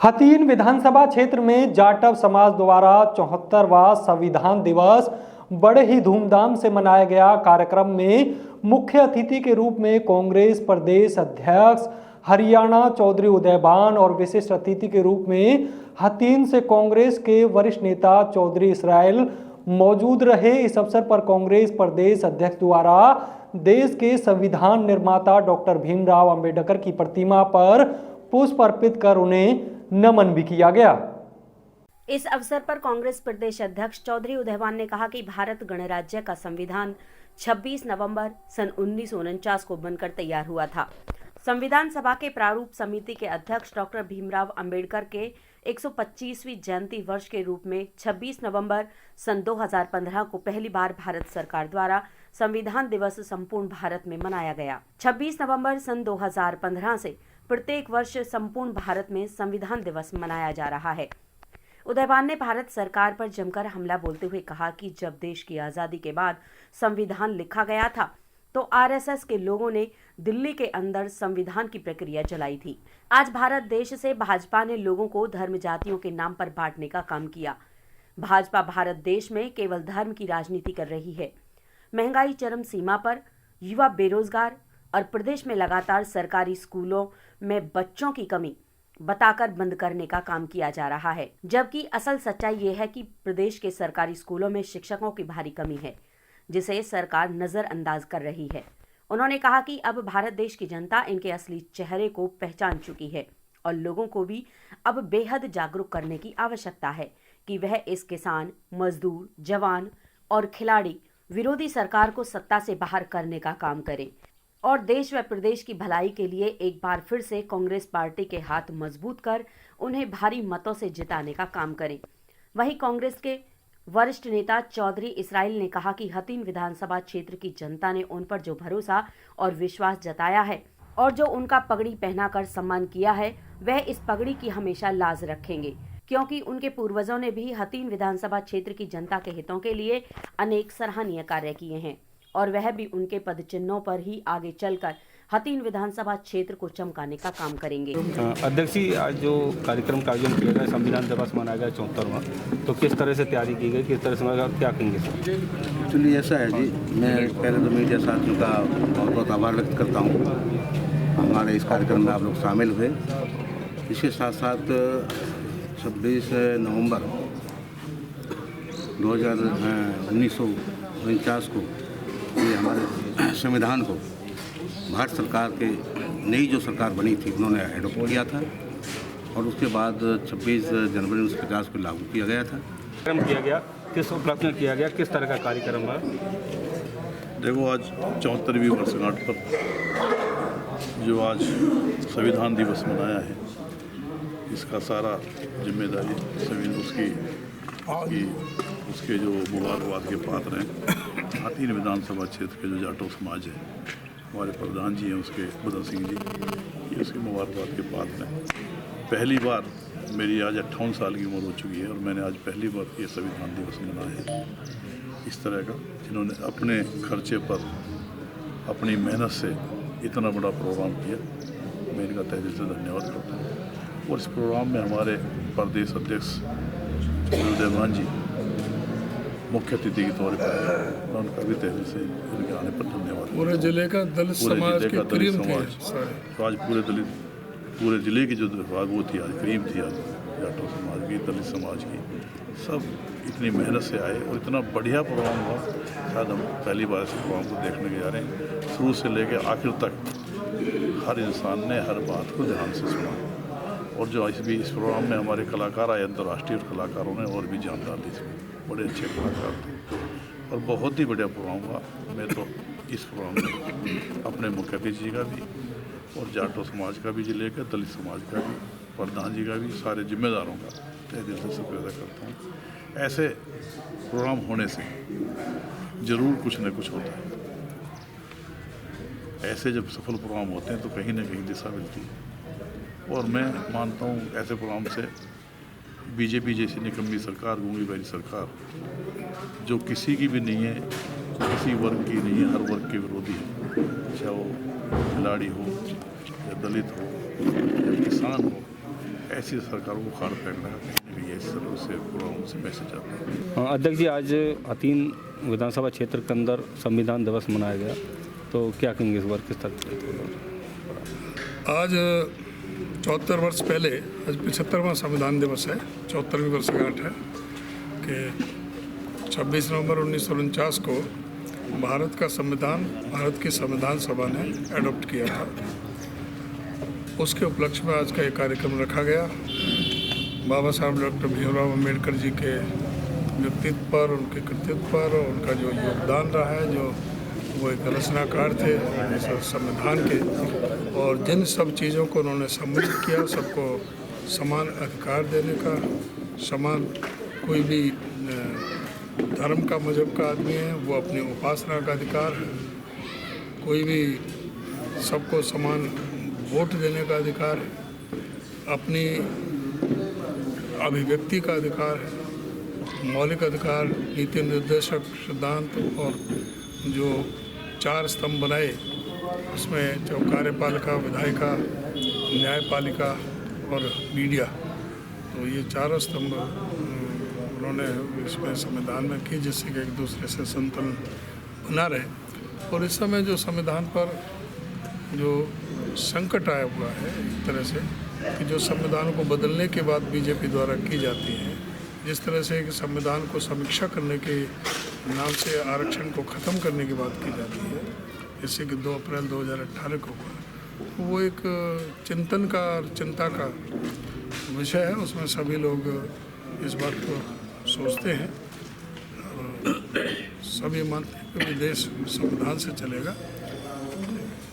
हथीन विधानसभा क्षेत्र में जाटव समाज द्वारा 74वां संविधान दिवस बड़े ही धूमधाम से मनाया गया। कार्यक्रम में मुख्य अतिथि के रूप में कांग्रेस प्रदेश अध्यक्ष हरियाणा चौधरी उदयभान और विशिष्ट अतिथि के रूप में हथीन से कांग्रेस के वरिष्ठ नेता चौधरी इसराइल मौजूद रहे। इस अवसर पर कांग्रेस प्रदेश अध्यक्ष द्वारा देश के संविधान निर्माता डॉक्टर भीमराव अंबेडकर की प्रतिमा पर पुष्प अर्पित कर उन्हें नमन भी किया गया। इस अवसर पर कांग्रेस प्रदेश अध्यक्ष चौधरी उदयभान ने कहा कि भारत गणराज्य का संविधान 26 नवंबर सन 1949 को बनकर तैयार हुआ था। संविधान सभा के प्रारूप समिति के अध्यक्ष डॉक्टर भीमराव अंबेडकर के 125वीं जयंती वर्ष के रूप में 26 नवंबर सन 2015 को पहली बार भारत सरकार द्वारा संविधान दिवस संपूर्ण भारत में मनाया गया। 26 नवंबर सन 2015 से प्रत्येक वर्ष संपूर्ण भारत में संविधान दिवस मनाया जा रहा है। उदयभान ने भारत सरकार पर जमकर हमला बोलते हुए कहा कि जब देश की आजादी के बाद संविधान लिखा गया था तो आरएसएस के लोगों ने दिल्ली के अंदर संविधान की प्रक्रिया चलाई थी। आज भारत देश से भाजपा ने लोगों को धर्म जातियों के नाम पर बांटने का काम किया। भाजपा भारत देश में केवल धर्म की राजनीति कर रही है। महंगाई चरम सीमा पर, युवा बेरोजगार और प्रदेश में लगातार सरकारी स्कूलों में बच्चों की कमी बताकर बंद करने का काम किया जा रहा है, जबकि असल सच्चाई ये है कि प्रदेश के सरकारी स्कूलों में शिक्षकों की भारी कमी है, जिसे सरकार नजरअंदाज कर रही है। उन्होंने कहा कि अब भारत देश की जनता इनके असली चेहरे को पहचान चुकी है और लोगों को भी अब बेहद जागरूक करने की आवश्यकता है कि वह इस किसान, मजदूर, जवान और खिलाड़ी विरोधी सरकार को सत्ता से बाहर करने का काम करें और देश व प्रदेश की भलाई के लिए एक बार फिर से कांग्रेस पार्टी के हाथ मजबूत कर उन्हें भारी मतों से जिताने का काम करें। वहीं कांग्रेस के वरिष्ठ नेता चौधरी इसराइल ने कहा कि हथीन विधानसभा क्षेत्र की जनता ने उन पर जो भरोसा और विश्वास जताया है और जो उनका पगड़ी पहनाकर सम्मान किया है, वह इस पगड़ी की हमेशा लाज रखेंगे, क्योंकि उनके पूर्वजों ने भी हथीन विधानसभा क्षेत्र की जनता के हितों के लिए अनेक सराहनीय कार्य किए हैं और वह भी उनके पद चिन्हों पर ही आगे चलकर हथीन विधानसभा क्षेत्र को चमकाने का काम करेंगे। अध्यक्ष जी, आज जो कार्यक्रम का आयोजन किया गया, संविधान दिवस मनाया गया 74वां, तो किस तरह से तैयारी की गई, किस तरह से मनाया, क्या कहेंगे? एक्चुअली ऐसा है जी, मैं पहले तो मीडिया साथियों का बहुत बहुत आभार व्यक्त करता हूँ हमारे इस कार्यक्रम में आप लोग शामिल हुए। इसके साथ साथ 26 नवंबर 1949 को ये हमारे संविधान को भारत सरकार के नई जो सरकार बनी थी उन्होंने एडॉप्ट किया था और उसके बाद 26 जनवरी 1950 को लागू किया गया था। कार्यक्रम किया गया, किस उपलक्ष्य में किया गया, किस तरह का कार्यक्रम है? देखो, आज 74वीं वर्षगांठ पर जो आज संविधान दिवस मनाया है, इसका सारा जिम्मेदारी उसके जो मुबारकबाद के पात्र हैं हथीन विधानसभा क्षेत्र के जो जाटो समाज है, हमारे प्रधान जी हैं उसके बदल सिंह जी, ये उसके मुबारकबाद के पात्र हैं। पहली बार मेरी आज 58 साल की उम्र हो चुकी है और मैंने आज पहली बार ये संविधान दिवस मनाया है इस तरह का, जिन्होंने अपने खर्चे पर अपनी मेहनत से इतना बड़ा प्रोग्राम किया। मैं इनका तहे दिल से धन्यवाद करता हूँ। और इस प्रोग्राम में हमारे प्रदेश अध्यक्ष उदयभान जी मुख्य अतिथि के तौर पर, मैं उनका भी तहे दिल से इनके आने पर धन्यवाद। पूरे जिले का दलित समाज की क्रीम थी तो आज पूरे जिले की जो वो थी, आज क्रीम थी, आज जाटो समाज की, दलित समाज की, सब इतनी मेहनत से आए और इतना बढ़िया प्रोग्राम हुआ। शायद हम पहली बार इस प्रोग्राम को देखने के जा रहे हैं। शुरू से लेकर आखिर तक हर इंसान ने हर बात को ध्यान से सुना और जो इस प्रोग्राम में हमारे कलाकार आए, अंतर्राष्ट्रीय कलाकारों ने और भी जान डाली, इसमें बड़े अच्छे कलाकार थे और बहुत ही बढ़िया प्रोग्राम हुआ। मैं तो इस प्रोग्राम में अपने मुख्य अतिथि जी का भी और जाटो समाज का भी, जिले का दलित समाज का भी, प्रधान जी का भी, सारे जिम्मेदारों का तहे दिल से शुक्रिया अदा करता हूँ। ऐसे प्रोग्राम होने से ज़रूर कुछ न कुछ होता है। ऐसे जब सफल प्रोग्राम होते हैं तो कहीं ना कहीं दिशा मिलती है और मैं मानता हूँ ऐसे प्रोग्राम से बीजेपी जैसी निकम्मी सरकार, गूंगी बैरी सरकार, जो किसी की भी नहीं है, किसी वर्ग की नहीं है, हर वर्ग के विरोधी है, चाहे वो खिलाड़ी हो या दलित हो या किसान हो, ऐसी सरकारों को खाड़ फेंकना कहीं ना कहीं इस तरह से पूरा उनसे मैसेज आता है। अध्यक्ष जी, आज हथीन विधानसभा क्षेत्र के अंदर संविधान दिवस मनाया गया, तो क्या कहेंगे इस बार किस तरह? आज 74 वर्ष पहले, आज 75वां संविधान दिवस है, 74वीं वर्षगांठ है कि 26 नवंबर 1949 को भारत का संविधान भारत की संविधान सभा ने एडॉप्ट किया था। उसके उपलक्ष्य में आज का एक कार्यक्रम रखा गया। बाबा साहब डॉक्टर भीमराव अम्बेडकर जी के व्यक्तित्व पर, उनके कृतित्व पर, उनका जो योगदान रहा है, जो वो एक रचनाकार थे संविधान के, और जिन सब चीज़ों को उन्होंने सम्मिलित किया, सबको समान अधिकार देने का, समान कोई भी धर्म का मजहब का आदमी है वो अपनी उपासना का अधिकार है, कोई भी सबको समान वोट देने का अधिकार है, अपनी अभिव्यक्ति का अधिकार है, मौलिक अधिकार, नीति निर्देशक सिद्धांत और जो 4 स्तंभ बनाए उसमें जो कार्यपालिका, विधायिका, न्यायपालिका और मीडिया, तो ये 4 स्तंभ उन्होंने इसमें संविधान में की, जिससे कि एक दूसरे से संतुलन बना रहे। और इस समय जो संविधान पर जो संकट आया हुआ है एक तरह से, कि जो संविधान को बदलने के बाद बीजेपी द्वारा की जाती है, जिस तरह से कि संविधान को समीक्षा करने के नाम से आरक्षण को ख़त्म करने की बात की जाती है, जैसे कि 2 अप्रैल 2018 को हुआ, वो एक चिंतन का और चिंता का विषय है। उसमें सभी लोग इस बात को सोचते हैं और सभी मानते हैं कि देश संविधान से चलेगा।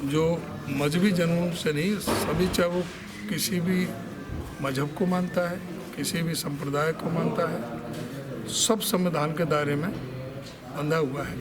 जो मजहबी जुनून से नहीं, सभी चाहे वो किसी भी मजहब को मानता है, किसी भी संप्रदाय को मानता है, सब संविधान के दायरे में बंधा हुआ है।